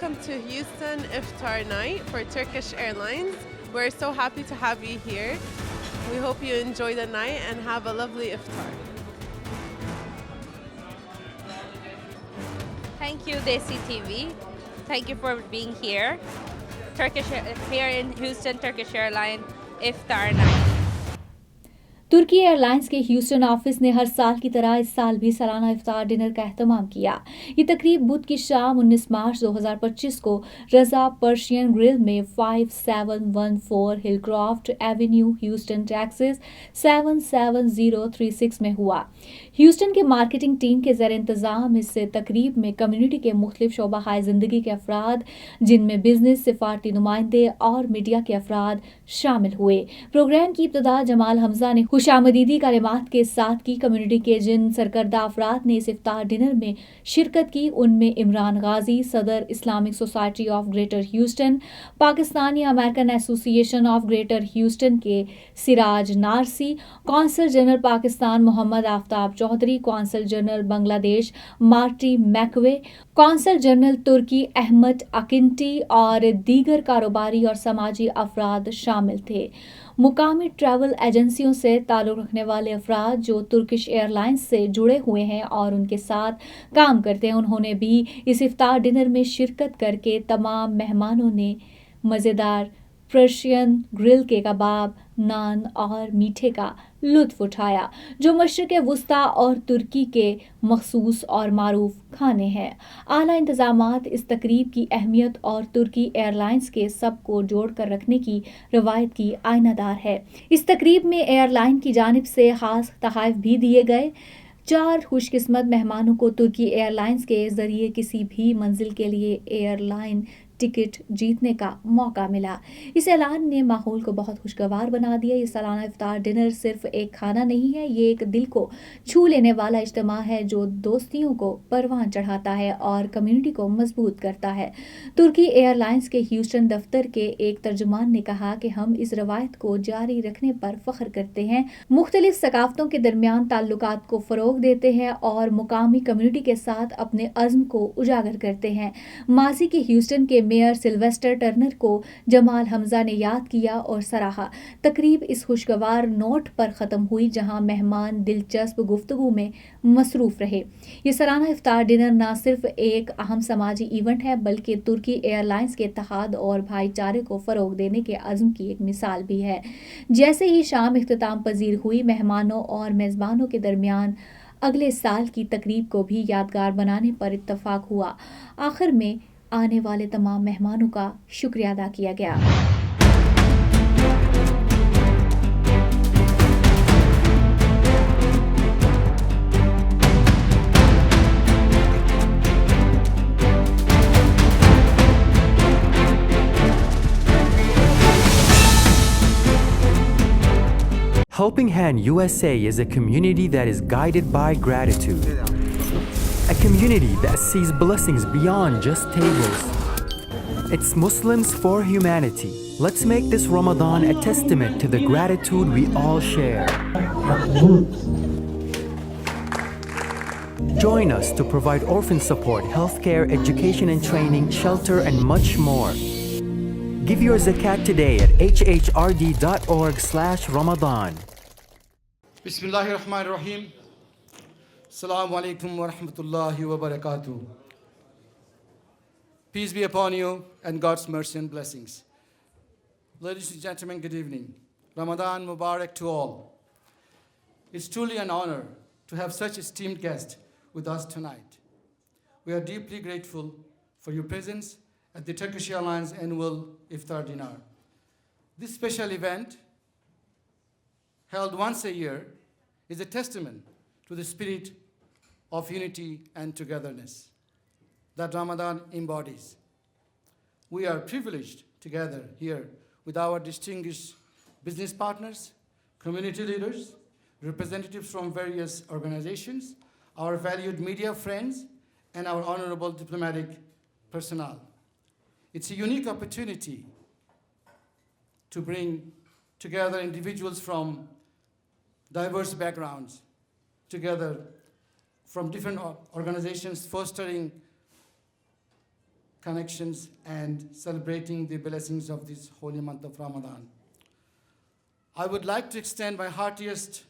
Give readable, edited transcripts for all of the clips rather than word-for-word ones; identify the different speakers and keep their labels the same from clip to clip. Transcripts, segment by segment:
Speaker 1: welcome to Houston Iftar night for Turkish Airlines. We're so happy to have you here. We hope you enjoy the night and have a lovely Iftar.
Speaker 2: Thank you, DESI TV. Thank you for being here. Here in Houston, Turkish Airlines Iftar night.
Speaker 3: Turki airlines के Houston office ने हर साल की तरह इस साल भी सालाना इफ्तार dinner का एहतमाम किया। ये तकरीब बुध की शाम 19 मार्च 2025 को रज़ा पर्शियन ग्रिल में 5714 हिलक्रॉफ्ट एवेन्यू ह्यूस्टन टेक्सास 77036 में हुआ। ह्यूस्टन के मार्केटिंग टीम के ज़ेर इंतज़ाम इस तकरीब में कम्युनिटी के मुख्तलिफ शोबा ज़िंदगी के अफराद, जिनमें बिजनेस, सिफारती नुमाइंदे और मीडिया के अफराद शामिल हुए। प्रोग्राम की इब्तिदा जमाल हमजा ने खुशामदीदी कलिमात के साथ की। कम्युनिटी के जिन सरकर्दा अफराद ने इस इफ्तार डिनर में शिरकत की, उनमें इमरान गाजी, सदर Islamic society of greater Houston, Pakistani American association of greater Houston के Siraj Narsi, consul general Pakistan Mohammad Aftab Chaudhry, consul general Bangladesh Marty McVey, consul general तुर्की अहमद अकिंटी और दीगर कारोबारी और समाजी अफराद शामिल थे। मुकामी ट्रैवल एजेंसियों से ताल्लुक़ रखने वाले अफराद जो तुर्किश एयरलाइंस से जुड़े हुए हैं और उनके साथ काम करते हैं, उन्होंने भी इस इफ्तार डिनर में शिरकत करके तमाम मेहमानों ने मज़ेदार पर्शियन ग्रिल के कबाब, नान और मीठे का लुत्फ़ उठाया, जो मशरिक़ वुस्ता और तुर्की के मखसूस और मारूफ खाने हैं। आला इंतज़ामात इस तकरीब की अहमियत और तुर्की एयरलाइंस के सब को जोड़ कर रखने की रवायत की आइनादार है। इस तकरीब में एयरलाइन की जानिब से ख़ास तोहफ़े भी दिए गए। 4 खुशकिस्मत मेहमानों को तुर्की एयरलाइंस के ज़रिए किसी भी मंजिल के लिए एयरलाइन टिकट जीतने का मौका मिला। इस ऐलान ने माहौल को बहुत खुशगवार बना दिया। ये सालाना इफ्तार डिनर सिर्फ एक खाना नहीं है, ये एक दिल को छू लेने वाला इज्तिमा है जो दोस्तियों को परवान चढ़ाता है और कम्युनिटी को मजबूत करता है। तुर्की एयरलाइंस के ह्यूस्टन दफ्तर के एक तर्जुमान ने कहा कि हम इस रवायत को जारी रखने पर फख्र करते हैं, मुख्तलिफ सकाफ़तों के दरमियान ताल्लुकात को फ़रोग देते हैं और मुकामी कम्युनिटी के साथ अपने अज़्म को उजागर करते हैं। माजी के ह्यूस्टन के मेयर सिल्वेस्टर टर्नर को जमाल हमजा ने याद किया और सराहा। तकरीब इस खुशगवार नोट पर ख़त्म हुई जहां मेहमान दिलचस्प गुफ्तगू में मसरूफ़ रहे। ये सालाना इफ्तार डिनर न सिर्फ एक अहम समाजी इवेंट है, बल्कि तुर्की एयरलाइंस के इत्तेहाद और भाईचारे को फ़रोग देने के अज़्म की एक मिसाल भी है। जैसे ही शाम इख्तिताम पजीर हुई, मेहमानों और मेज़बानों के दरमियान अगले साल की तकरीब को भी यादगार बनाने पर इत्तफाक हुआ। आखिर में आने वाले तमाम मेहमानों का शुक्रिया अदा किया गया।
Speaker 4: Helping Hand USA is a community that is guided by gratitude. A community that sees blessings beyond just tables. It's Muslims for humanity. Let's make this Ramadan a testament to the gratitude we all share. Join us to provide orphan support, healthcare, education and training, shelter, and much more. Give your zakat today at hhrd.org/Ramadan.
Speaker 5: Bismillahirrahmanirrahim. Assalamu alaikum wa rahmatullahi wa barakatuh. Peace be upon you and God's mercy and blessings. Ladies and gentlemen, good evening. Ramadan Mubarak to all. It's truly an honor to have such esteemed guests with us tonight. We are deeply grateful for your presence at the Turkish Airlines annual Iftar dinner. This special event, held once a year, is a testament to the spirit of unity and togetherness that Ramadan embodies. We are privileged to gather here with our distinguished business partners, community leaders, representatives from various organizations, our valued media friends, and our honorable diplomatic personnel. It's a unique opportunity to bring together individuals from diverse backgrounds, together from different organizations fostering connections, and celebrating the blessings of this holy month of Ramadan. I would like to extend my heartiest,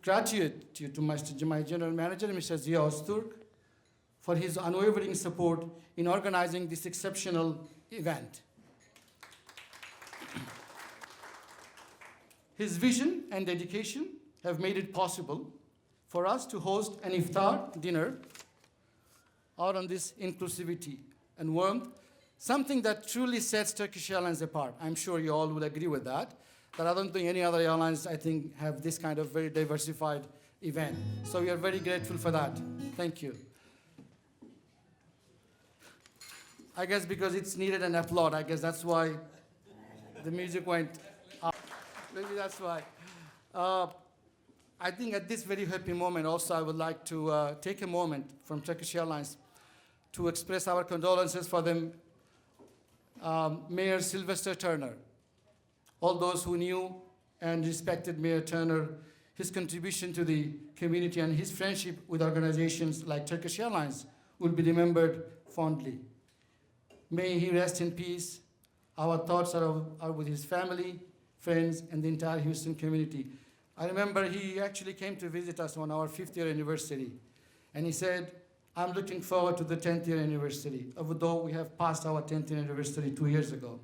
Speaker 5: gratitude to my general manager, Mr. Zia Öztürk, for his unwavering support in organizing this exceptional event. His vision and dedication have made it possible for us to host an iftar dinner out on this inclusivity and warmth, something that truly sets Turkish Airlines apart. I'm sure you all will agree with that. That I don't think any other airlines, I think, have this kind of very diversified event. So we are very grateful for that. Thank you. I guess because it's needed an applaud, I guess that's why the music went up. Maybe that's why. I think at this very happy moment also I would like to take a moment from Turkish Airlines to express our condolences for them, Mayor Sylvester Turner. All those who knew and respected Mayor Turner, his contribution to the community and his friendship with organizations like Turkish Airlines will be remembered fondly. May he rest in peace. Our thoughts are with his family, friends, and the entire Houston community. I remember he actually came to visit us on our 5th year anniversary, and he said, I'm looking forward to the 10th year anniversary, although we have passed our 10th year anniversary 2 years ago.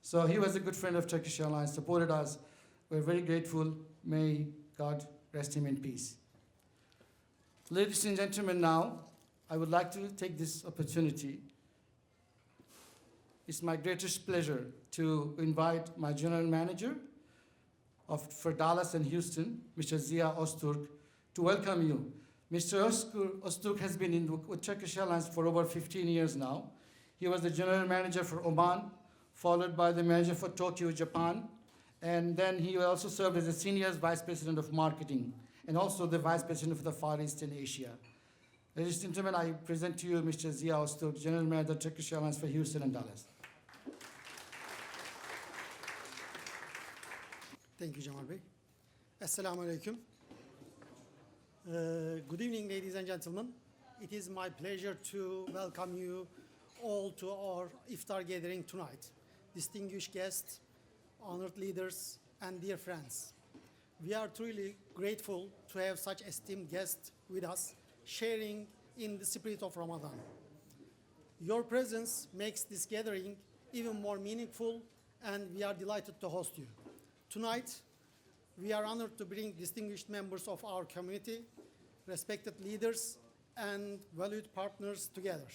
Speaker 5: So he was a good friend of Turkish Airlines, supported us. We're very grateful. May God rest him in peace. Ladies and gentlemen, now I would like to take this opportunity. It's my greatest pleasure to invite my general manager for Dallas and Houston, Mr. Zia Öztürk, to welcome you. Mr. Öztürk has been with Turkish Airlines for over 15 years now. He was the general manager for Oman, followed by the manager for Tokyo, Japan, and then he also served as a senior vice president of marketing, and also the vice president for the Far East and Asia. Ladies and gentlemen, I present to you Mr. Zia Öztürk, general manager of Turkish Airlines for Houston and Dallas.
Speaker 6: Thank you, Jamal Bey. Assalamu alaikum. Good evening, ladies and gentlemen. It is my pleasure to welcome you all to our iftar gathering tonight. Distinguished guests, honored leaders, and dear friends. We are truly grateful to have such esteemed guests with us, sharing in the spirit of Ramadan. Your presence makes this gathering even more meaningful, and we are delighted to host you. Tonight, we are honored to bring distinguished members of our community, respected leaders, and valued partners together.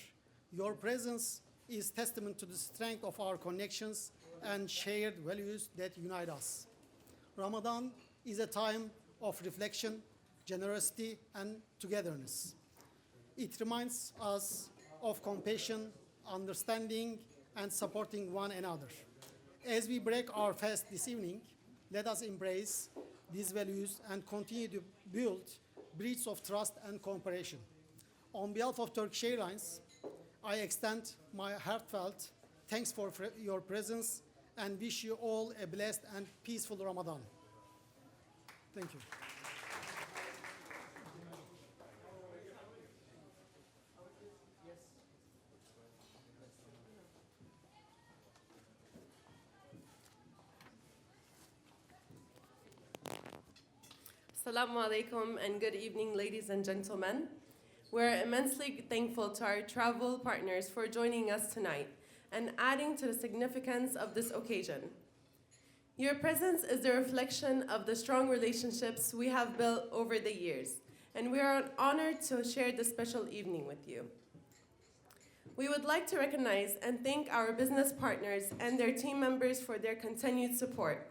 Speaker 6: Your presence is testament to the strength of our connections and shared values that unite us. Ramadan is a time of reflection, generosity, and togetherness. It reminds us of compassion, understanding, and supporting one another. As we break our fast this evening, let us embrace these values and continue to build bridges of trust and cooperation. On behalf of Turkish Airlines, I extend my heartfelt thanks for your presence and wish you all a blessed and peaceful Ramadan. Thank you.
Speaker 1: Assalamu alaikum and good evening, ladies and gentlemen. We're immensely thankful to our travel partners for joining us tonight and adding to the significance of this occasion. Your presence is a reflection of the strong relationships we have built over the years, and we are honored to share this special evening with you. We would like to recognize and thank our business partners and their team members for their continued support.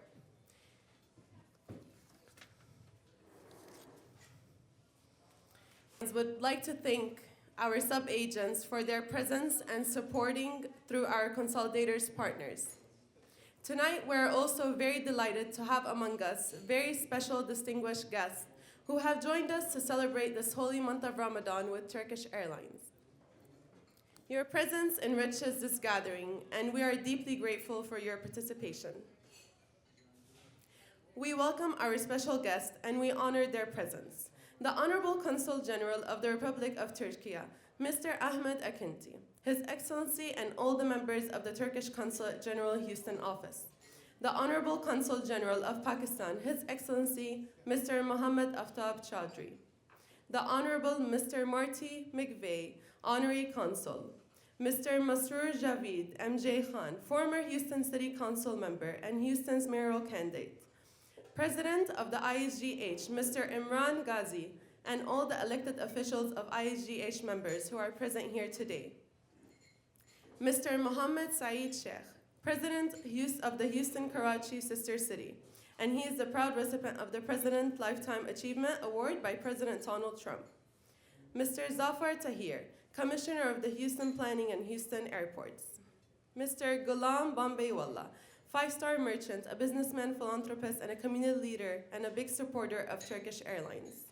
Speaker 1: Would like to thank our sub-agents for their presence and supporting through our consolidators partners. Tonight, we're also very delighted to have among us very special distinguished guests who have joined us to celebrate this holy month of Ramadan with Turkish Airlines. Your presence enriches this gathering, and we are deeply grateful for your participation. We welcome our special guests, and we honor their presence. The Honorable Consul General of the Republic of Turkey, Mr. Ahmed Akinti, His Excellency and all the members of the Turkish Consulate General Houston Office, the Honorable Consul General of Pakistan, His Excellency Mr. Mohammed Aftab Chaudhry, the Honorable Mr. Marty McVeigh, Honorary Consul, Mr. Masroor Javid M.J. Khan, former Houston City Council member and Houston's mayoral candidate, President of the ISGH, Mr. Imran Ghazi, and all the elected officials of ISGH members who are present here today. Mr. Mohammed Saeed Sheikh, President of the Houston Karachi Sister City, and he is the proud recipient of the President Lifetime Achievement Award by President Donald Trump. Mr. Zafar Tahir, Commissioner of the Houston Planning and Houston Airports. Mr. Ghulam Bombaywallah, five-star merchant, a businessman, philanthropist, and a community leader, and a big supporter of Turkish Airlines.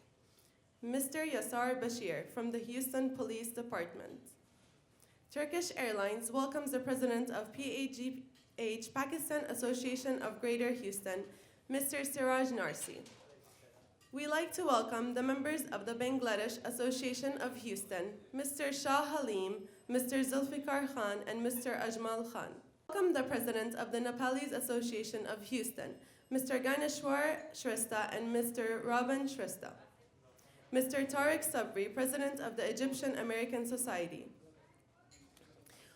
Speaker 1: Mr. Yasar Bashir from the Houston Police Department. Turkish Airlines welcomes the President of PAGH, Pakistan Association of Greater Houston, Mr. Siraj Narsi. We like to welcome the members of the Bangladesh Association of Houston, Mr. Shah Halim, Mr. Zulfikar Khan, and Mr. Ajmal Khan. Welcome the President of the Nepalese Association of Houston, Mr. Ganeshwar Shrestha and Mr. Rabin Shrestha. Mr. Tariq Sabri, President of the Egyptian American Society.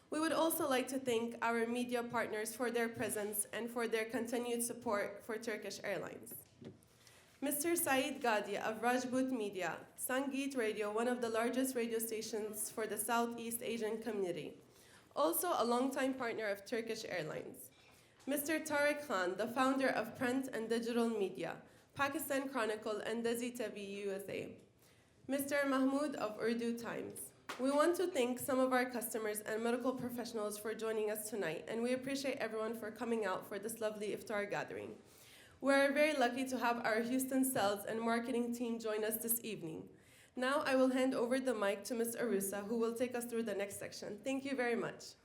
Speaker 1: We would also like to thank our media partners for their presence and for their continued support for Turkish Airlines. Mr. Saeed Gadi of Rajput Media, Sangeet Radio, one of the largest radio stations for the Southeast Asian community, also a longtime partner of Turkish Airlines. Mr. Tariq Khan, the founder of print and digital media, Pakistan Chronicle and DESI TV USA. Mr. Mahmoud of Urdu Times. We want to thank some of our customers and medical professionals for joining us tonight, and we appreciate everyone for coming out for this lovely iftar gathering. We're very lucky to have our Houston sales and marketing team join us this evening. Now I will hand over the mic to Ms. Arusa, who will take us through the next section. Thank you very much.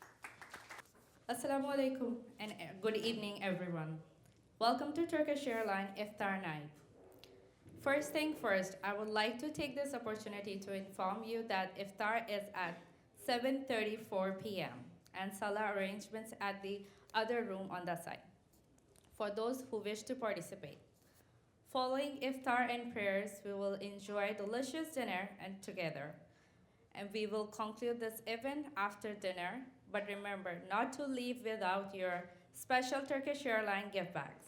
Speaker 2: Assalamu alaikum and good evening, everyone. Welcome to Turkish Airlines Iftar night. First thing first, I would like to take this opportunity to inform you that Iftar is at 7:34 p.m. and Salah arrangements at the other room on the side for those who wish to participate. Following Iftar and prayers, we will enjoy delicious dinner and together. And we will conclude this event after dinner, but remember not to leave without your special Turkish Airlines gift bags.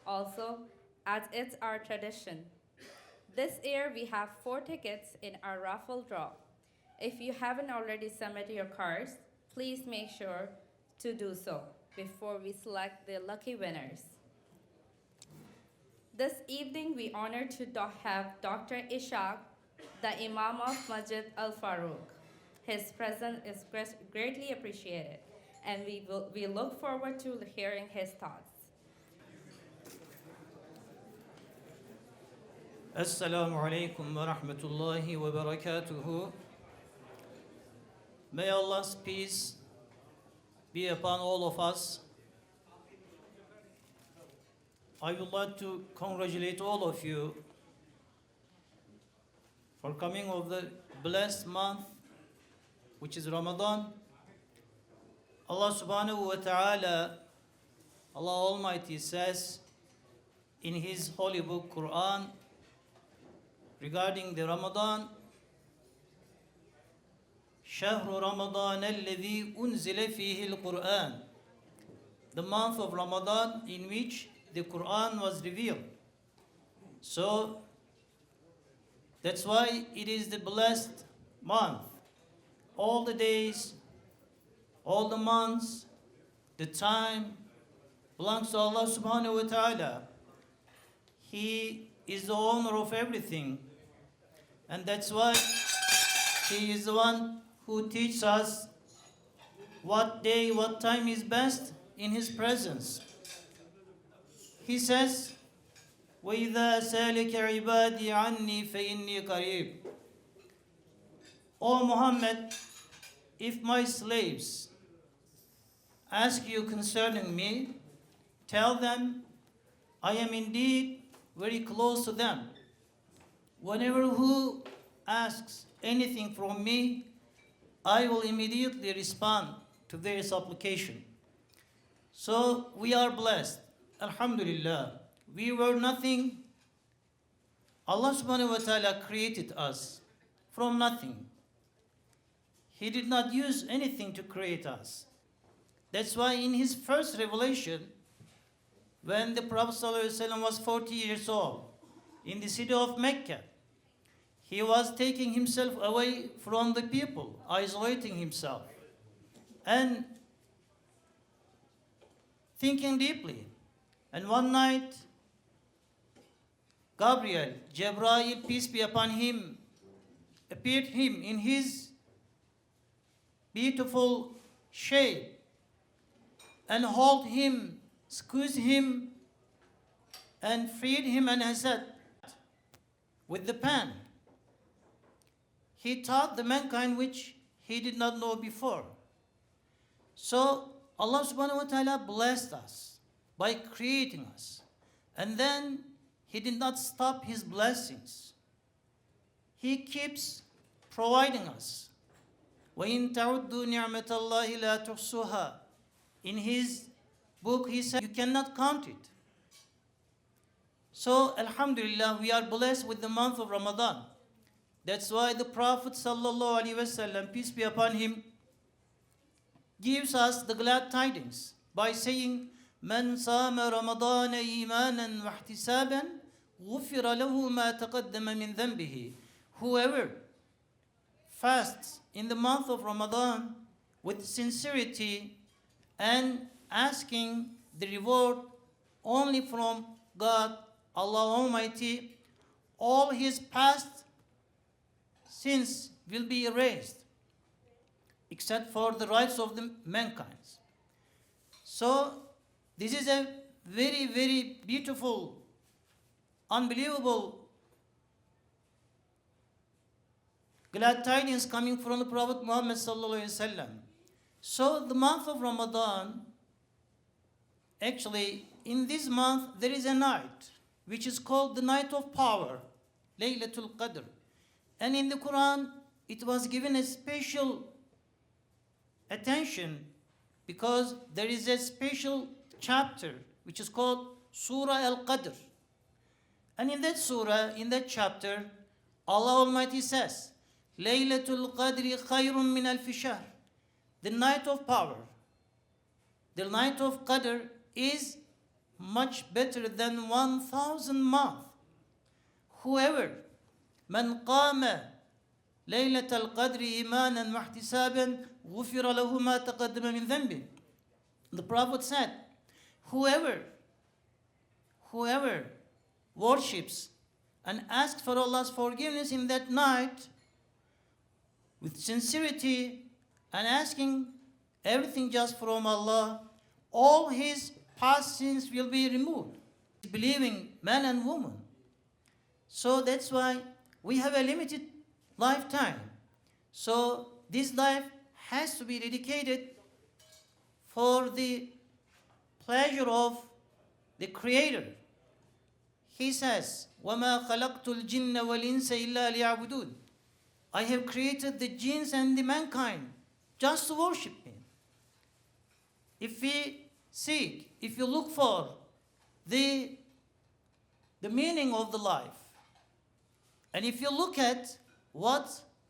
Speaker 2: Also, as it's our tradition, this year we have 4 tickets in our raffle draw. If you haven't already submitted your cards, please make sure to do so before we select the lucky winners. This evening we honor to have Dr. Ishaq, the Imam of Masjid Al-Faruq. His presence is greatly appreciated, and we look forward to hearing his thoughts.
Speaker 7: Assalamu alaikum wa rahmatullahi wa barakatuhu. May Allah's peace be upon all of us. I would like to congratulate all of you for coming of the blessed month, which is Ramadan. Allah subhanahu wa ta'ala, Allah Almighty says in His holy book, Quran, regarding the Ramadan, شهر رمضان الذي أنزل فيه القرآن, the month of Ramadan in which the Quran was revealed. So that's why it is the blessed month. All the days, all the months, the time belongs to Allah subhanahu wa ta'ala. He is the owner of everything. And that's why He is the one who teaches us what day, what time is best in His presence. He says, وَإِذَا سَأَلَكَ عِبَادِي عَنِّي فَإِنِّي قَرِيبٌ. O Muhammad, if my slaves ask you concerning me, tell them, I am indeed very close to them. Whenever who asks anything from me, I will immediately respond to their supplication. So we are blessed. Alhamdulillah. We were nothing. Allah subhanahu wa ta'ala created us from nothing. He did not use anything to create us. That's why in his first revelation, when the Prophet ﷺ was 40 years old, in the city of Mecca, he was taking himself away from the people, isolating himself, and thinking deeply. And one night, Gabriel, Jibreel, peace be upon him, appeared him in his beautiful shape and hold him, squeeze him, and freed him, and has said, with the pen, he taught the mankind which he did not know before. So Allah subhanahu wa ta'ala blessed us by creating us. And then he did not stop his blessings. He keeps providing us. وَإِن تَعُدُّوا نِعْمَةَ اللَّهِ لَا تُحْصُوهَا. In his book he said, you cannot count it. So Alhamdulillah, we are blessed with the month of Ramadan. That's why the Prophet sallallahu alaihi wasallam, peace be upon him, gives us the glad tidings by saying, من صام رمضان إيمانا واحتسابا غفر له ما تقدم من ذنبه. Whoever fasts in the month of Ramadan with sincerity and asking the reward only from God, Allah Almighty, all his past sins will be erased, except for the rights of the mankind. So this is a very, very beautiful, unbelievable glad tidings coming from the Prophet Muhammad sallallahu alaihi wasallam. So the month of Ramadan, actually in this month there is a night which is called the night of power, Laylatul Qadr. And in the Quran it was given a special attention because there is a special chapter which is called Surah Al-Qadr. And in that surah, in that chapter, Allah Almighty says, Laylatul Qadri khayrun min alfi shahr. The night of power, the night of Qadr is much better than 1,000 months. Whoever man qama ليلة القدر إيمانا واحتسابا غفر له ما تقدم من ذنبه. The Prophet said, whoever worships and asks for Allah's forgiveness in that night with sincerity and asking everything just from Allah, all his past sins will be removed. Believing man and woman. So that's why we have a limited lifetime. So this life has to be dedicated for the pleasure of the Creator. He says, وَمَا خَلَقْتُ الْجِنَّ وَالْإِنسَ إِلَّا لِيَعْبُدُونَ. I have created the jinns and the mankind just to worship me. If we seek, if you look for the meaning of the life, and if you look at what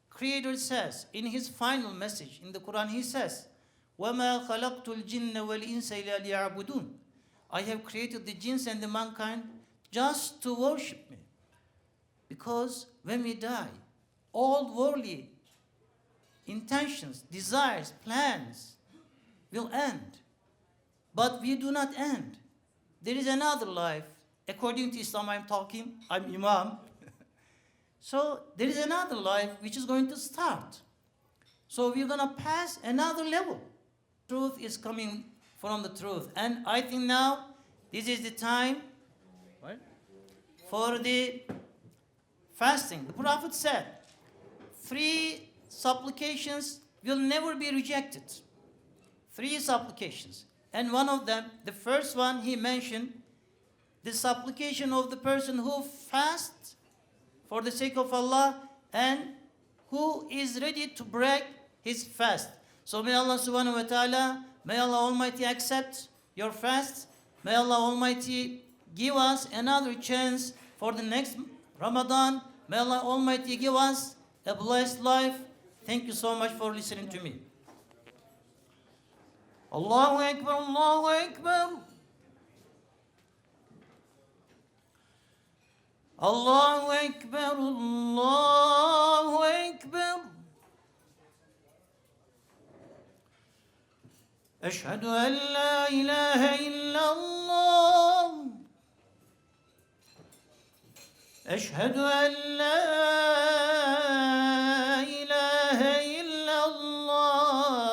Speaker 7: Creator says in his final message in the Quran, he says, وَمَا خَلَقْتُ الْجِنَّ وَالْإِنسَ إِلَّا لِيَعْبُدُونَ. I have created the jinns and the mankind just to worship me. Because when we die, all worldly intentions, desires, plans will end. But we do not end. There is another life. According to Islam, I'm Imam. So there is another life which is going to start. So we're going to pass another level. Truth is coming from the truth. And I think now this is the time for the fasting. The Prophet said, 3 supplications will never be rejected. 3 supplications. And one of them, the first one he mentioned, the supplication of the person who fasts for the sake of Allah and who is ready to break his fast. So may Allah subhanahu wa ta'ala, may Allah Almighty accept your fast. May Allah Almighty give us another chance for the next Ramadan. May Allah Almighty give us a blessed life. Thank you so much for listening to me. Allahu Akbar, Allahu Akbar. Allahu Akbar, Allahu Akbar. أشهد أن لا إله إلا الله. أشهد أن لا إله إلا الله.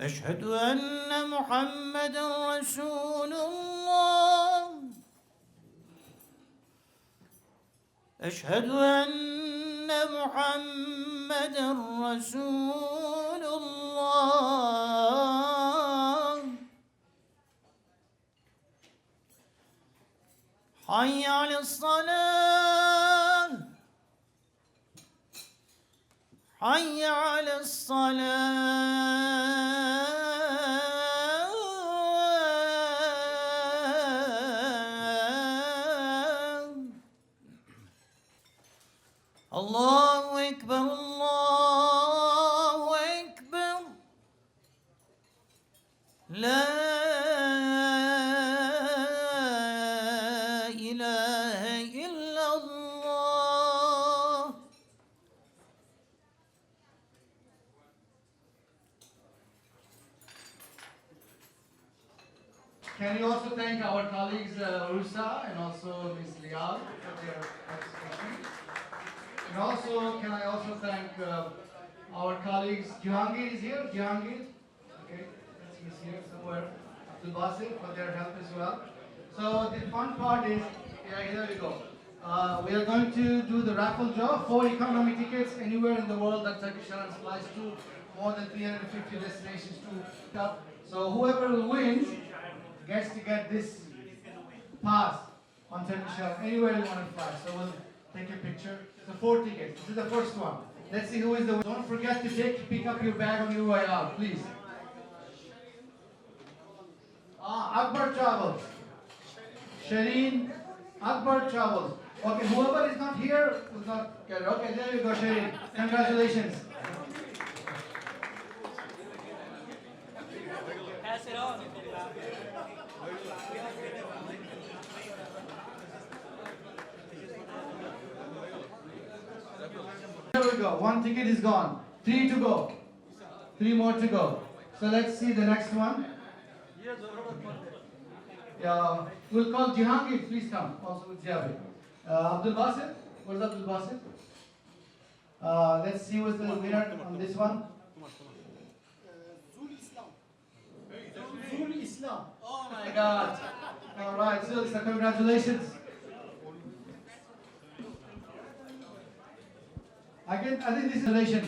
Speaker 7: أشهد أن محمدا رسول الله. أشهد أن محمدا رسول الله. حي على الصلاة. حي على الصلاة. الله أكبر، الله أكبر. لا إله إلا الله.
Speaker 5: Can you also thank our colleagues Rusa and also Ms. Lial for their participation? And also, can I also thank our colleagues, Jahangir is here, Jahangir? Okay, he's here somewhere. Abdul Basir for their help as well. So the fun part is, yeah, here we go. We are going to do the raffle draw, 4 economy tickets anywhere in the world that Turkish Airlines flies to, more than 350 destinations to up. So whoever wins gets to get this pass on Turkish Airlines, anywhere you want to fly. So we'll take a picture. So 4 tickets. This is the first one. Let's see who is the winner. Don't forget to pick up your bag on your way out, please. Akbar Travels. Shireen, Akbar Travels. Okay, whoever is not here will not get it. Okay, there you go, Shireen. Congratulations.
Speaker 7: Pass it on.
Speaker 5: There we go. 1 ticket is gone. 3 to go. 3 more to go. So let's see the next one. Yeah, we'll call Jahangir. Please come. Also with Jabir. Abdul Basir. Where's Abdul Basir? Let's see who's the winner on this one. Zul Islam. Oh my God. All right, Zul Islam. Congratulations. I think this is relation.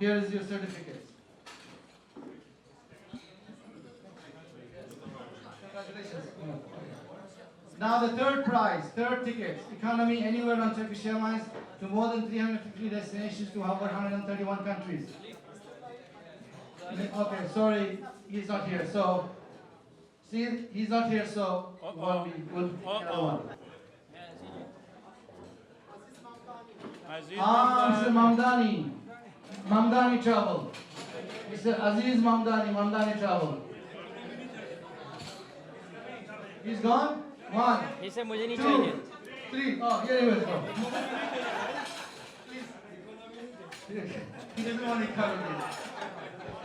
Speaker 5: Here is your certificate. Congratulations. Now the third prize, third ticket, economy anywhere on Turkish Airlines to more than 350 destinations to over 131 countries. Okay, sorry, he's not here. So, see, he's not here, so we'll another one. Mr. Mamdani. Mamdani Travel. Mr. Aziz Mamdani, Mamdani Travel. He's gone? 1, 2, 3. Oh, here he was. He doesn't want to cover me.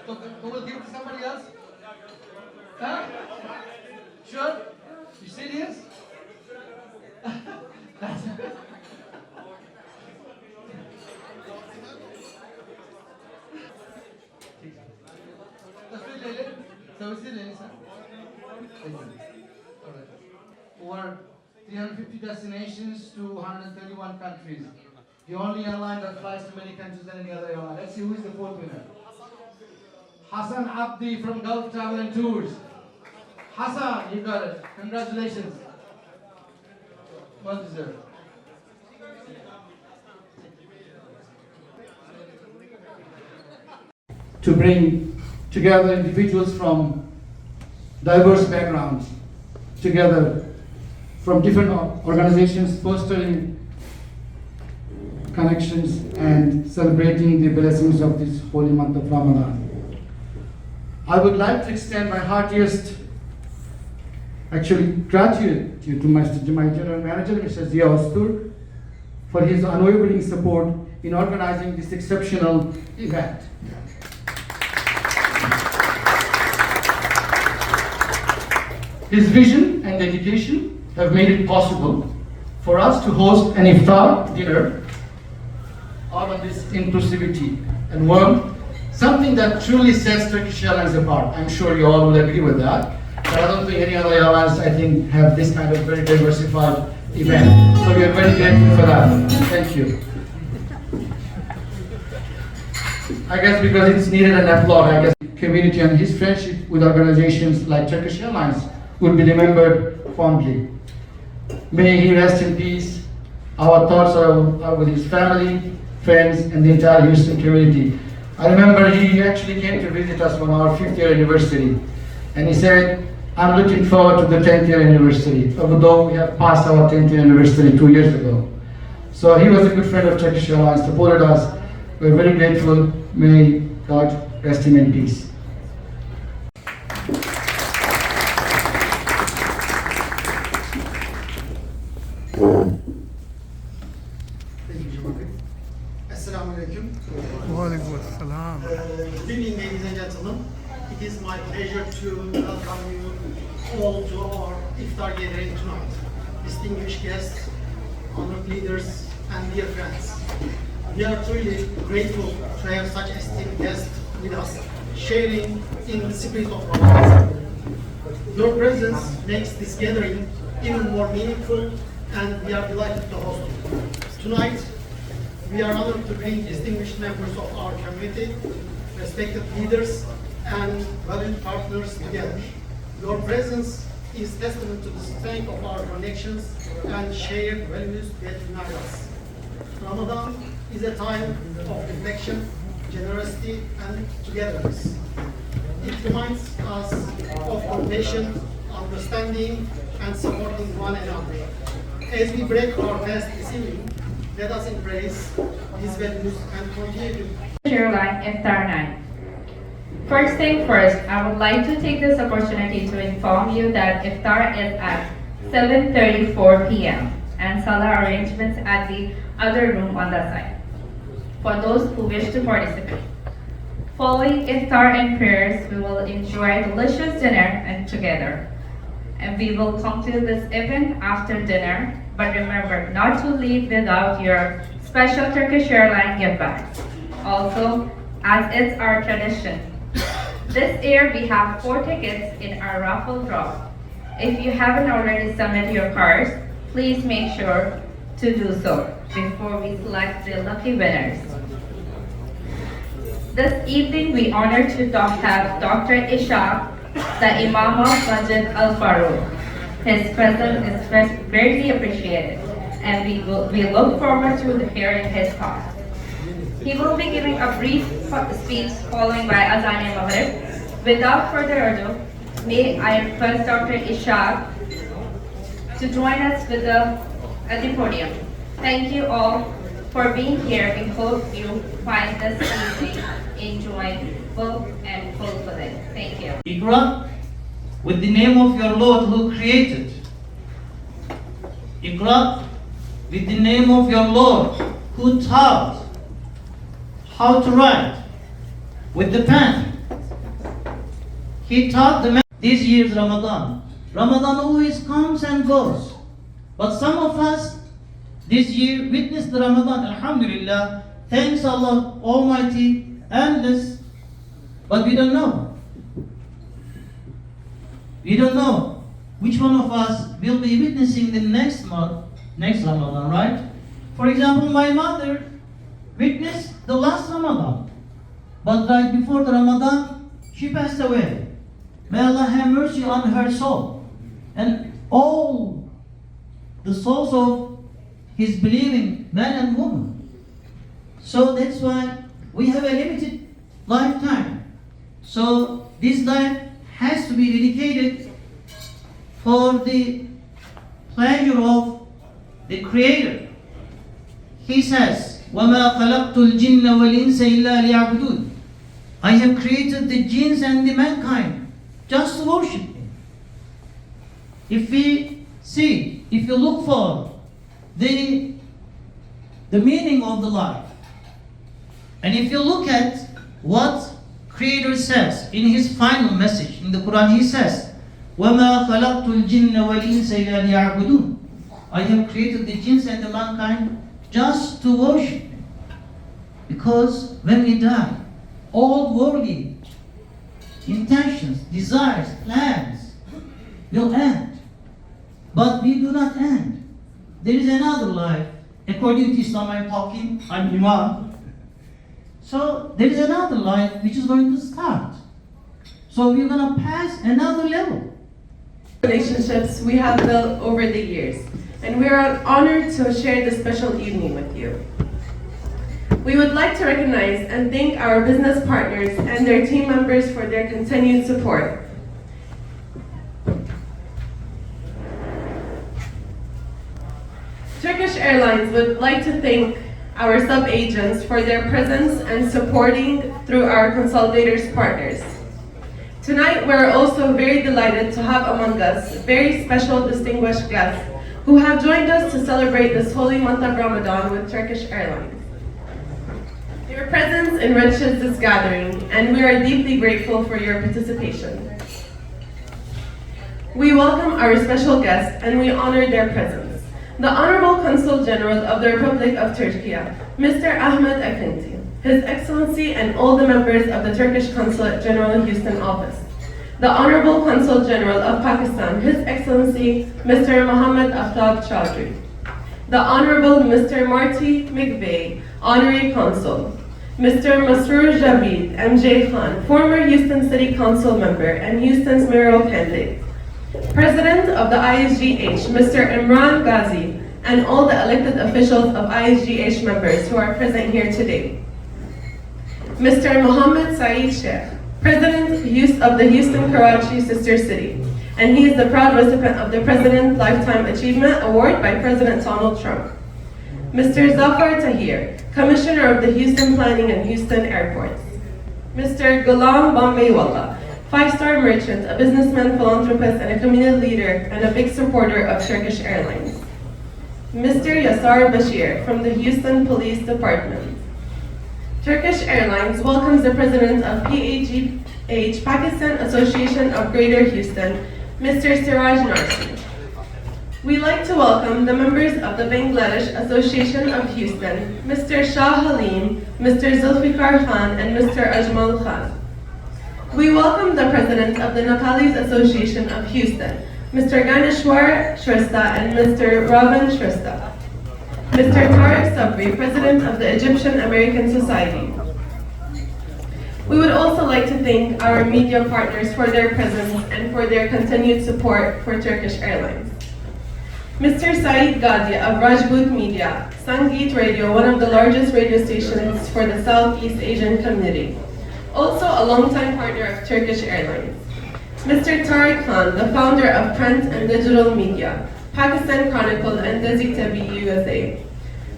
Speaker 5: So, we'll give it to somebody else? Huh? Sure? You serious? That's over 350 destinations to 131 countries. The only airline that flies to many countries than any other airline. Let's see who is the 4th winner. Hassan Abdi from Gulf Travel and Tours. Hassan, you got it. Congratulations. Well deserved. to bring together individuals from diverse backgrounds together from different organizations, fostering connections and celebrating the blessings of this holy month of Ramadan. I would like to extend my heartiest gratitude to my general manager, Mr. DESI URDU, for his unwavering support in organizing this exceptional event. His vision and dedication have made it possible for us to host an Iftar dinner out of this inclusivity and warmth, something that truly sets Turkish Airlines apart. I'm sure you all will agree with that. But I don't think any other airlines, have this kind of very diversified event. So we are very grateful for that. Thank you. I guess because it's needed an applaud, I guess community and his friendship with organizations like Turkish Airlines will be remembered fondly. May he rest in peace. Our thoughts are with his family, friends, and the entire Houston community. I remember he actually came to visit us on our 5th year anniversary, and he said, I'm looking forward to the 10th year anniversary, although we have passed our 10th year anniversary 2 years ago. So he was a good friend of Turkish Airlines, supported us. We're very grateful. May God rest him in peace.
Speaker 6: Assalamu alaikum. Good evening, ladies and gentlemen. It is my pleasure to welcome you all to our Iftar gathering tonight. Distinguished guests, honored leaders, and dear friends. We are truly grateful to have such esteemed guests with us, sharing in the spirit of Ramadan. Your presence makes this gathering even more meaningful, and we are delighted to host you. Tonight, we are honored to bring distinguished members of our community, respected leaders, and valued partners together. Your presence is testament to the strength of our connections and shared values that unite us. Ramadan is a time of reflection, generosity, and togetherness. It reminds us of compassion, understanding, and supporting one another. As we break our fast this evening, let us embrace these values and continue to
Speaker 2: Airline Iftar night. First thing first, I would like to take this opportunity to inform you that Iftar is at 7:34 p.m. and Salah arrangements at the other room on the side for those who wish to participate. Following Iftar and prayers, we will enjoy delicious dinner and together. And we will conclude this event after dinner, but remember not to leave without your special Turkish Airlines gift bags. Also, as it's our tradition, this year we have 4 tickets in our raffle draw. If you haven't already submitted your cards, please make sure to do so before we select the lucky winners. This evening we honor to have Dr. Ishaq, the Imam of Masjid Al-Faruq. His presence is greatly appreciated, and we look forward to hearing his thoughts. He will be giving a brief speech following by Azan and Maghrib. Without further ado, may I request Dr. Ishaq to join us at the podium. Thank you all for being here. We hope you find this evening enjoyable and fulfilling. Thank you.
Speaker 7: Iqra with the name of your Lord who created. Iqra with the name of your Lord who taught how to write with the pen. He taught the man. This year's Ramadan. Ramadan always comes and goes. But some of us this year witnessed the Ramadan, alhamdulillah, thanks Allah Almighty, endless, but we don't know. We don't know which one of us will be witnessing the next month, next Ramadan, right? For example, my mother witnessed the last Ramadan, but right before the Ramadan, she passed away. May Allah have mercy on her soul and all the souls of His believing man and woman. So that's why we have a limited lifetime. So this life has to be dedicated for the pleasure of the Creator. He says, وَمَا خَلَقْتُ الْجِنَّ وَالْإِنسَ إِلَّا لِيَعْبُدُونَ. I have created the jinns and the mankind just to worship me. If you look for the meaning of the life, and if you look at what Creator says in His final message in the Quran, He says, وَمَا خَلَقْتُ الْجِنَّ وَالْإِنسَ إِلَّا لِيَعْبُدُونَ. I have created the jinns and the mankind just to worship me. Because when we die, all worldly intentions, desires, plans will end. But we do not end. There is another life. According to Islam, I'm Imran. So there is another life which is going to start. So we're going to pass another level.
Speaker 1: Relationships we have built over the years, and we are honored to share this special evening with you. We would like to recognize and thank our business partners and their team members for their continued support. Turkish Airlines would like to thank our sub-agents for their presence and supporting through our consolidators partners. Tonight, we're also very delighted to have among us very special distinguished guests who have joined us to celebrate this holy month of Ramadan with Turkish Airlines. Your presence enriches this gathering, and we are deeply grateful for your participation. We welcome our special guests, and we honor their presence. The Honorable Consul General of the Republic of Turkey, Mr. Ahmed Efendi, His Excellency and all the members of the Turkish Consulate General Houston Office. The Honorable Consul General of Pakistan, His Excellency Mr. Mohammed Aftab Chaudhry. The Honorable Mr. Marty McVeigh, Honorary Consul. Mr. Masroor Javid MJ Khan, former Houston City Council member and Houston's mayoral candidate. President of the ISGH, Mr. Imran Ghazi, and all the elected officials of ISGH members who are present here today. Mr. Mohammed Saeed Sheikh, President of the Houston Karachi Sister City, and he is the proud recipient of the President Lifetime Achievement Award by President Donald Trump. Mr. Zafar Tahir, Commissioner of the Houston Planning and Houston Airports. Mr. Ghulam Bombay-Wallah, five-star merchant, a businessman, philanthropist, and a community leader, and a big supporter of Turkish Airlines. Mr. Yasar Bashir from the Houston Police Department. Turkish Airlines welcomes the President of PAGH, Pakistan Association of Greater Houston, Mr. Siraj Narsi. We'd like to welcome the members of the Bangladesh Association of Houston, Mr. Shah Halim, Mr. Zulfikar Khan, and Mr. Ajmal Khan. We welcome the President of the Nepalese Association of Houston, Mr. Ganeshwar Shrestha and Mr. Ravan Shrestha. Mr. Tariq Sabri, President of the Egyptian American Society. We would also like to thank our media partners for their presence and for their continued support for Turkish Airlines. Mr. Saeed Ghazi of Rajput Media, Sangeet Radio, one of the largest radio stations for the Southeast Asian community. Also a longtime partner of Turkish Airlines. Mr. Tariq Khan, the founder of print and digital media, Pakistan Chronicle and DESI URDU USA.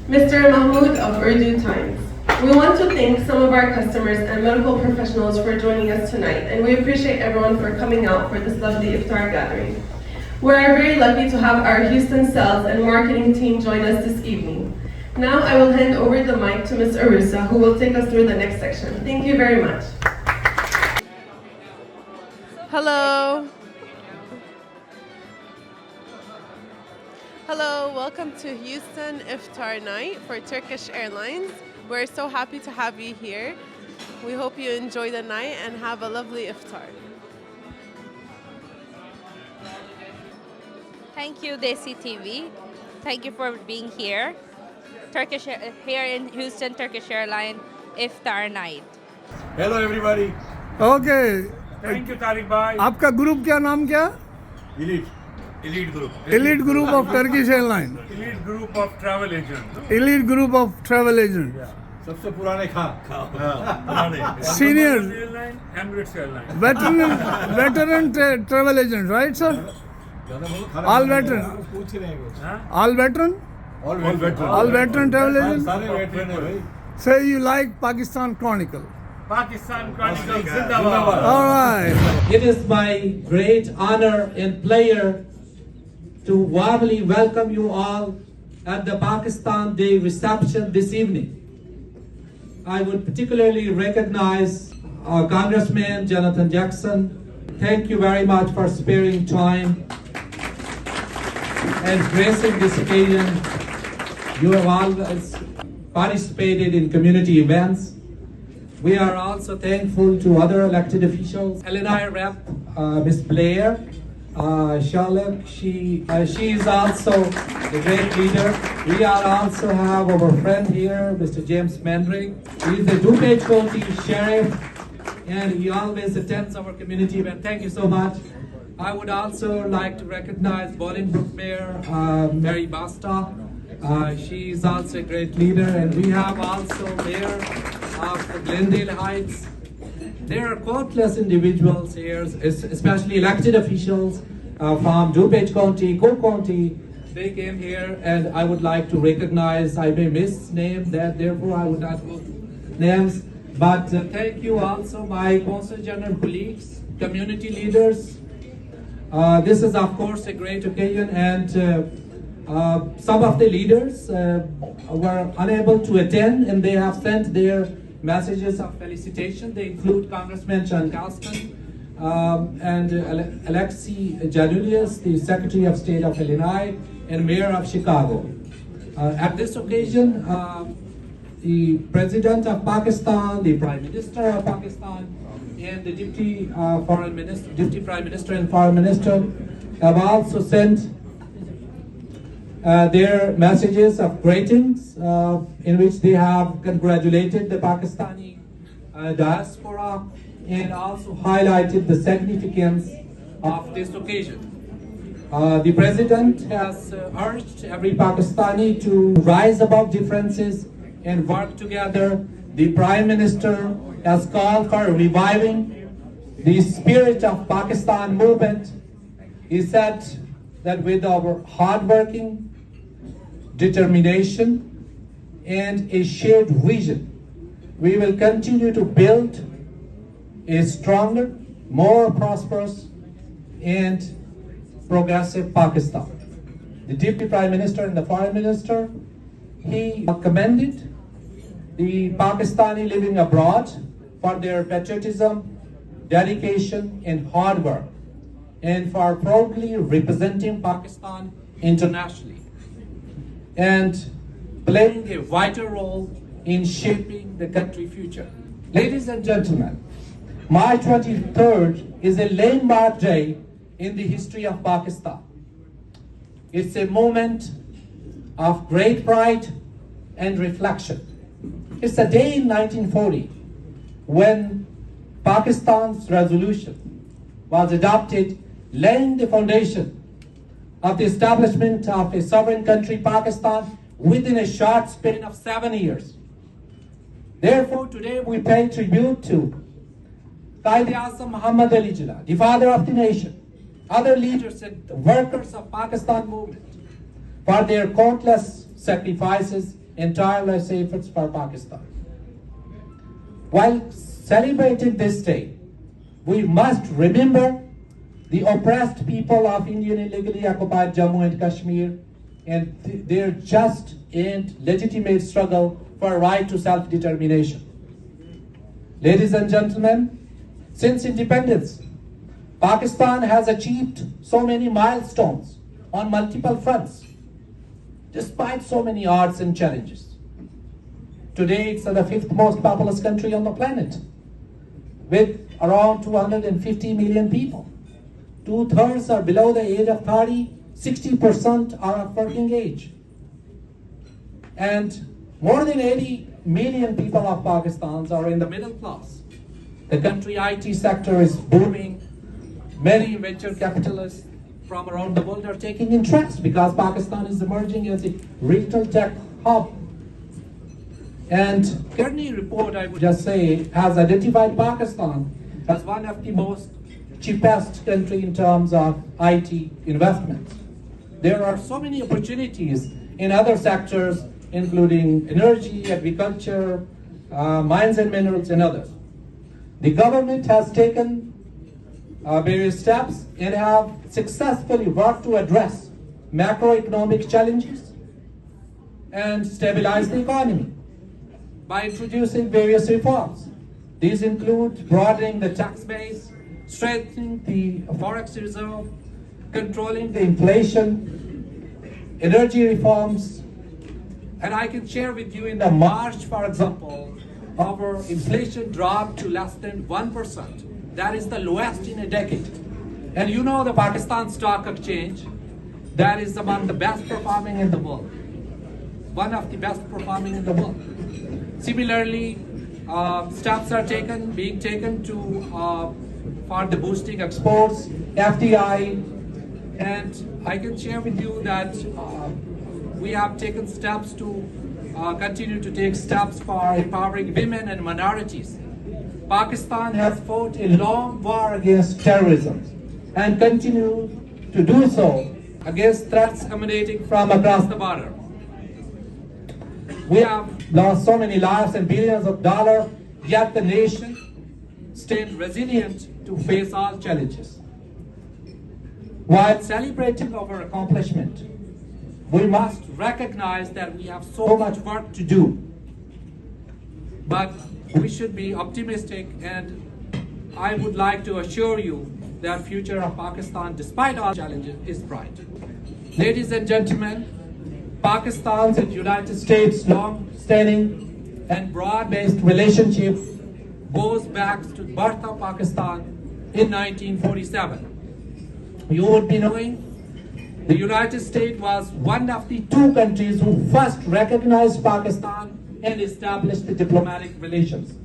Speaker 1: Mr. Mahmood of Urdu Times. We want to thank some of our customers and medical professionals for joining us tonight, and we appreciate everyone for coming out for this lovely Iftar gathering. We are very lucky to have our Houston sales and marketing team join us this evening. Now I will hand over the mic to Ms. Arusa, who will take us through the next section. Thank you very much.
Speaker 8: Hello. Hello, welcome to Houston Iftar Night for Turkish Airlines. We're so happy to have you here. We hope you enjoy the night and have a lovely Iftar.
Speaker 2: Thank you, DESI TV. Thank you for being here. Here in Houston, Turkish Airlines Iftar Night.
Speaker 9: Hello everybody.
Speaker 10: Okay.
Speaker 9: Thank you Tariq bhai.
Speaker 10: आपका group क्या नाम क्या?
Speaker 9: Elite group.
Speaker 10: Elite Group of Turkish Airlines.
Speaker 9: Elite group of travel agents.
Speaker 10: Elite Group of Travel Agents.
Speaker 9: सबसे पुराने खा. पुराने.
Speaker 10: Senior.
Speaker 1: airline?
Speaker 9: Emirates Airlines.
Speaker 10: veteran travel agent, right, sir? All veteran.
Speaker 9: Huh?
Speaker 10: All veteran?
Speaker 9: All veteran.
Speaker 10: All veteran travel agent? Say you like Pakistan Chronicle.
Speaker 9: Pakistan Chronicle Zindabad.
Speaker 10: All right.
Speaker 11: It is my great honor and pleasure to warmly welcome you all at the Pakistan Day reception this evening. I would particularly recognize our Congressman Jonathan Jackson. Thank you very much for sparing time and gracing this occasion. You have always participated in community events. We are also thankful to other elected officials. Illinois Rep, Ms. Blair, Charlotte, she is also a great leader. We are also have our friend here, Mr. James Mandrick. He is the DuPage County Sheriff, and he always attends our community event. Thank you so much. I would also like to recognize Bolingbrook Mayor, Mary Basta. She is also a great leader, and we have also Mayor of Glendale Heights. There are countless individuals here, especially elected officials from DuPage County, Cook County. They came here, and I would like to recognize, I may miss names, therefore I would not go names. But thank you also my Consul General colleagues, community leaders. This is of course a great occasion, and some of the leaders were unable to attend, and they have sent their messages of felicitation. They include Congressman Sean Carston and Alexei Janulius, the Secretary of State of Illinois, and Mayor of Chicago. At this occasion, the President of Pakistan, the Prime Minister of Pakistan, and the Deputy Prime Minister and Foreign Minister have also sent their messages of greetings in which they have congratulated the Pakistani diaspora and also highlighted the significance of this occasion. The President has urged every Pakistani to rise above differences and work together. The Prime Minister has called for reviving the spirit of Pakistan movement. He said that with our hardworking determination and a shared vision, we will continue to build a stronger, more prosperous and progressive Pakistan. The Deputy Prime Minister and the Foreign Minister, he commended the Pakistani living abroad for their patriotism, dedication and hard work, and for proudly representing Pakistan internationally and playing a vital role in shaping the country's future. Ladies and gentlemen, March 23rd is a landmark day in the history of Pakistan. It's a moment of great pride and reflection. It's a day in 1940 when Pakistan's resolution was adopted, laying the foundation of the establishment of a sovereign country, Pakistan, within a short span of 7 years. Therefore, today we pay tribute to Quaid-e-Azam Muhammad Ali Jinnah, the father of the nation, other leaders and workers of Pakistan movement for their countless sacrifices and tireless efforts for Pakistan. While celebrating this day, we must remember the oppressed people of Indian illegally occupied Jammu and Kashmir and their just and legitimate struggle for a right to self-determination. Ladies and gentlemen, since independence, Pakistan has achieved so many milestones on multiple fronts, despite so many odds and challenges. Today, it's the 5th most populous country on the planet, with around 250 million people. 2/3 are below the age of 30, 60% are of working age. And more than 80 million people of Pakistan are in the middle class. The country IT sector is booming. Many venture capitalists from around the world are taking interest because Pakistan is emerging as a retail tech hub. And Kearney report, I would just say, has identified Pakistan as one of the most cheapest country in terms of IT investment. There are so many opportunities in other sectors, including energy, agriculture, mines and minerals, and others. The government has taken various steps and have successfully worked to address macroeconomic challenges and stabilize the economy by introducing various reforms. These include broadening the tax base, strengthening the forex reserve, controlling the inflation, energy reforms, and I can share with you in the March, for example, our inflation dropped to less than 1%. That is the lowest in a decade. And you know the Pakistan Stock Exchange, that is among the best performing in the world. One of the best performing in the world. Similarly, steps are being taken for the boosting exports, FDI, and I can share with you that we have taken steps to continue to take steps for empowering women and minorities. Pakistan has fought a long war against terrorism and continue to do so against threats emanating from across the border. We have lost so many lives and billions of dollars, yet the nation stayed resilient to face all challenges. While celebrating our accomplishment, we must recognize that we have so much work to do. But we should be optimistic, and I would like to assure you that future of Pakistan, despite all challenges, is bright. Ladies and gentlemen, Pakistan's and United States long-standing and broad-based relationship goes back to the birth of Pakistan in 1947. You would be knowing the United States was one of the two countries who first recognized Pakistan and established the diplomatic relations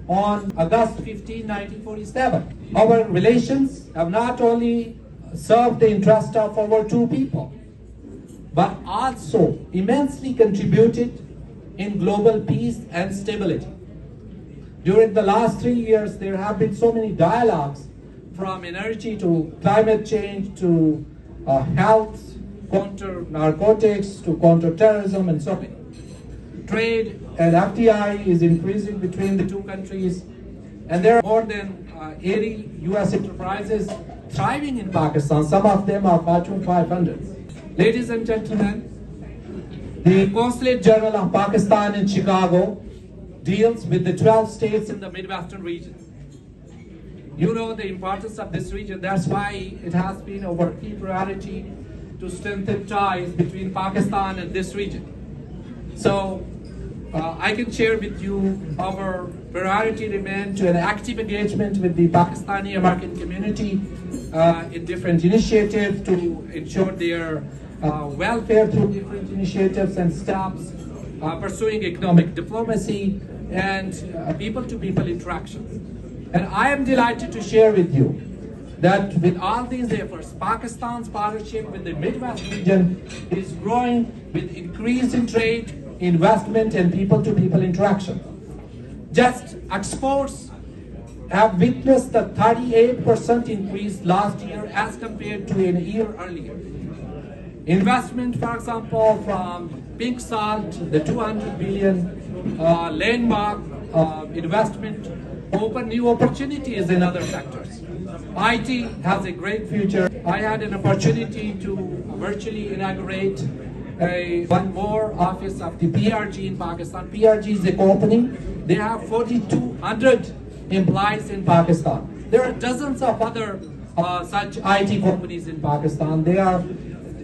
Speaker 11: on August 15, 1947. Our relations have not only served the interest of our two people, but also immensely contributed in global peace and stability. During the last 3 years, there have been so many dialogues, from energy to climate change to health, counter narcotics to counter terrorism, and so many. Trade and FDI is increasing between the two countries, and there are more than 80 US enterprises thriving in Pakistan. Some of them are Fortune 500. Ladies and gentlemen, the Consulate General of Pakistan in Chicago deals with the 12 states in the Midwestern region. You know the importance of this region. That's why it has been our key priority to strengthen ties between Pakistan and this region. So I can share with you our priority remains to an active engagement with the Pakistani American community in different initiatives to ensure their welfare through different initiatives and steps, pursuing economic diplomacy and people-to-people interactions. And I am delighted to share with you that with all these efforts, Pakistan's partnership with the Midwest region is growing with increase in trade, investment, and people-to-people interaction. Just exports have witnessed a 38% increase last year as compared to a year earlier. Investment, for example, from pink salt, the 200 billion landmark investment, open new opportunities in other sectors. IT has a great future. I had an opportunity to virtually inaugurate one more office of the PRG in Pakistan. PRG is a company. They have 4,200 employees in Pakistan. There are dozens of other such IT companies in Pakistan. They are,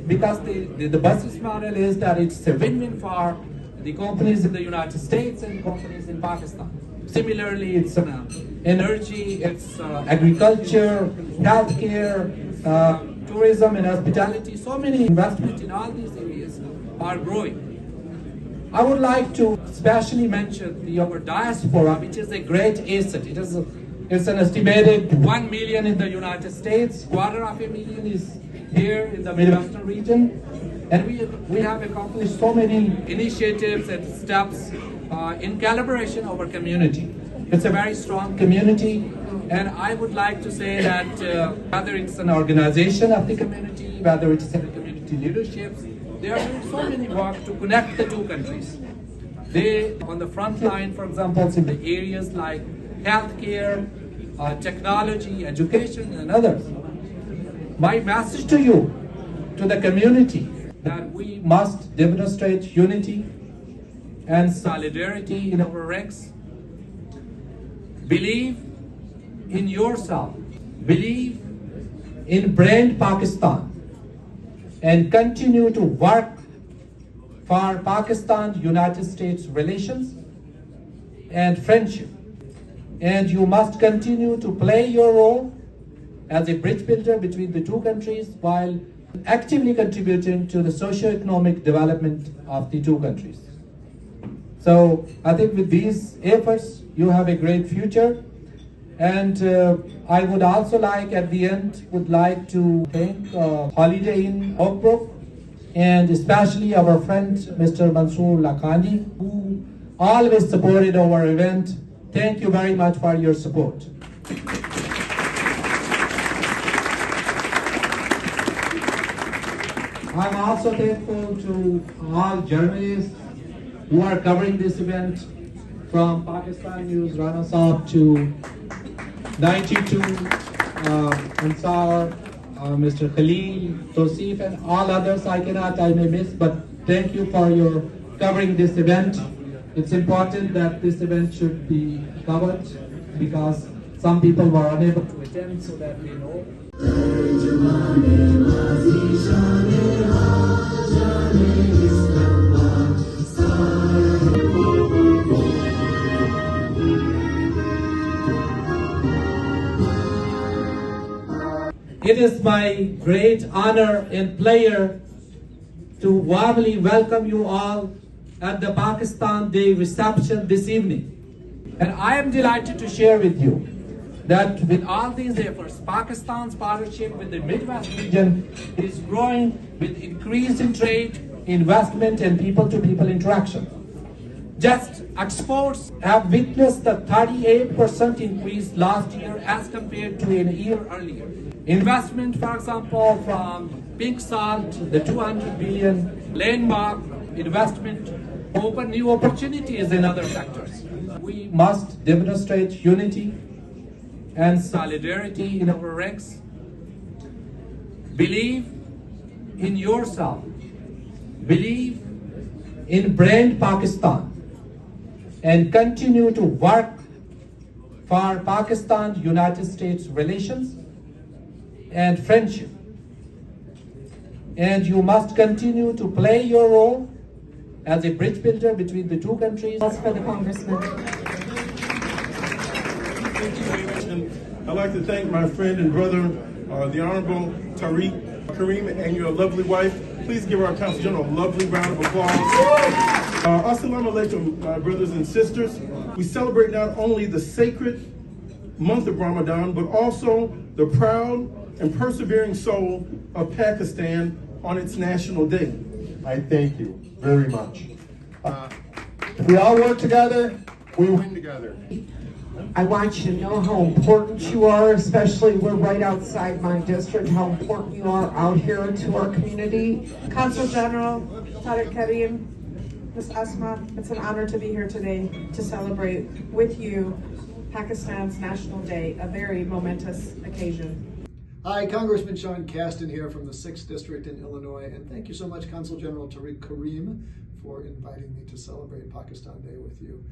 Speaker 11: because the business model is that it's a win-win for the companies in the United States and companies in Pakistan. Similarly, it's energy, it's agriculture, healthcare, tourism and hospitality. So many investments in all these areas are growing. I would like to especially mention our diaspora, which is a great asset. It's an estimated 1 million in the United States, 250,000 is here in the Midwestern region. And we have accomplished so many initiatives and steps in collaboration of our community. It's a very strong community, And I would like to say that whether it's an organization of the community, whether it's a community leadership, they are doing so many work to connect the two countries. They, on the front line, for example, in the areas like healthcare, technology, education, and others. My message to you, to the community, that we must demonstrate unity and solidarity in our ranks. Believe in yourself. Believe in brand Pakistan. And continue to work for Pakistan-United States relations and friendship. And you must continue to play your role as a bridge builder between the two countries while actively contributing to the socio-economic development of the two countries. So I think with these efforts, you have a great future. And I would also like, at the end, would like to thank Holiday Inn Oakbrook and especially our friend Mr. Mansoor Lakhani, who always supported our event. Thank you very much for your support. I'm also thankful to all journalists who are covering this event, from Pakistan News, Rana Saab to 92, Ansar, Mr. Khalil, Tosif, and all others I may miss, but thank you for your covering this event. It's important that this event should be covered because some people were unable to attend, so that they know. It is my great honor and pleasure to warmly welcome you all at the Pakistan Day reception this evening. And I am delighted to share with you that with all these efforts, Pakistan's partnership with the Midwest region is growing with increase in trade, investment, and people-to-people interaction. Just exports have witnessed a 38% increase last year as compared to a year earlier. Investment, for example, from pink salt, the 200 billion landmark investment, open new opportunities in other sectors. We must demonstrate unity and solidarity in our ranks. Believe in yourself. Believe in brand Pakistan. And continue to work for Pakistan-United States relations and friendship. And you must continue to play your role as a bridge builder between the two countries.
Speaker 12: For the Congressman.
Speaker 13: I'd like to thank my friend and brother, the Honorable Tariq Kareem, and your lovely wife. Please give our Consul General a lovely round of applause. Assalamu alaikum, my brothers and sisters. We celebrate not only the sacred month of Ramadan, but also the proud and persevering soul of Pakistan on its National Day.
Speaker 14: I thank you very much. If we all work together, we win together.
Speaker 12: I want you to know how important you are, especially we're right outside my district, how important you are out here to our community.
Speaker 15: Consul General Tariq Kareem, Ms. Asma, it's an honor to be here today to celebrate with you Pakistan's National Day, a very momentous occasion.
Speaker 16: Hi, Congressman Sean Casten here from the 6th District in Illinois, and thank you so much, Consul General Tariq Kareem, for inviting me to celebrate Pakistan Day with you.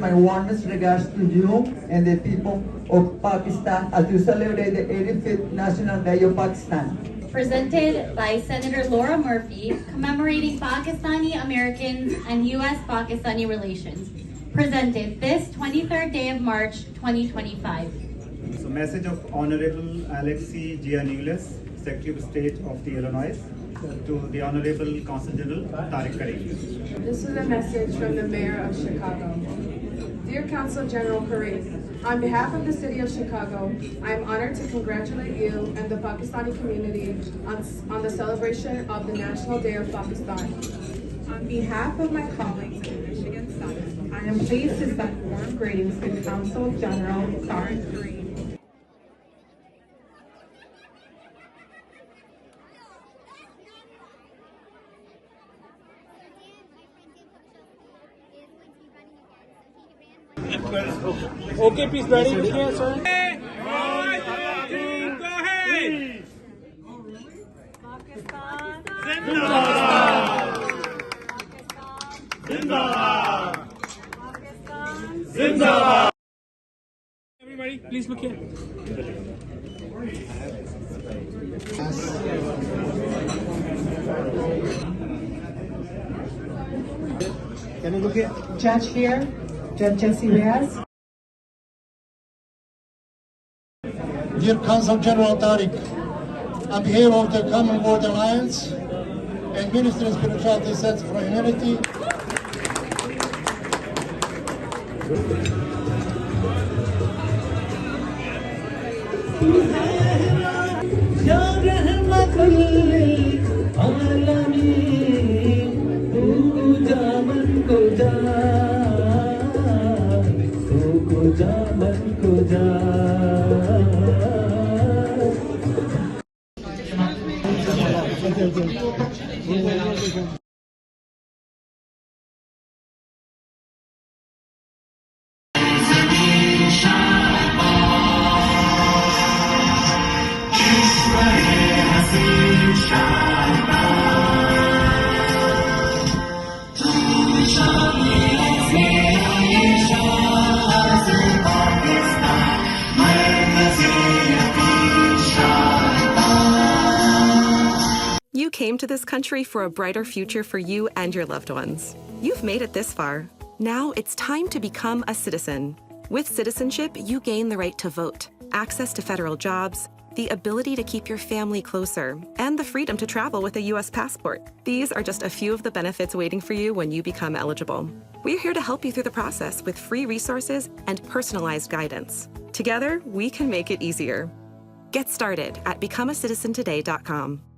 Speaker 12: My warmest regards to you and the people of Pakistan as you celebrate the 85th National Day of Pakistan.
Speaker 17: Presented by Senator Laura Murphy, commemorating Pakistani Americans and U.S.-Pakistani relations. Presented this 23rd day of March, 2025.
Speaker 18: So, message of Honorable Alexei Giannoulis, Secretary of State of the Illinois, to the Honorable Consul General Tariq Kareem.
Speaker 19: This is a message from the Mayor of Chicago. Dear Consul General Kareem,
Speaker 15: On behalf of the City of Chicago, I am honored to congratulate you and the Pakistani community on the celebration of the National Day of Pakistan. On behalf of my colleagues in Michigan South, I am pleased to send warm greetings to Consul General Tariq.
Speaker 9: Okay, please, ready with you, sir. Go ahead. Zindabad. Zindabad. Everybody, please look here.
Speaker 15: Can you look at Judge here, Judge Jesse Reyes.
Speaker 14: Dear Consul General Tariq, on behalf of the Commonwealth Alliance and Ministry of Spirituality Sense for Humanity,
Speaker 19: You came to this country for a brighter future for you and your loved ones. You've made it this far. Now it's time to become a citizen. With citizenship, you gain the right to vote, access to federal jobs, the ability to keep your family closer, and the freedom to travel with a U.S. passport. These are just a few of the benefits waiting for you when you become eligible. We're here to help you through the process with free resources and personalized guidance. Together, we can make it easier. Get started at becomeacitizentoday.com.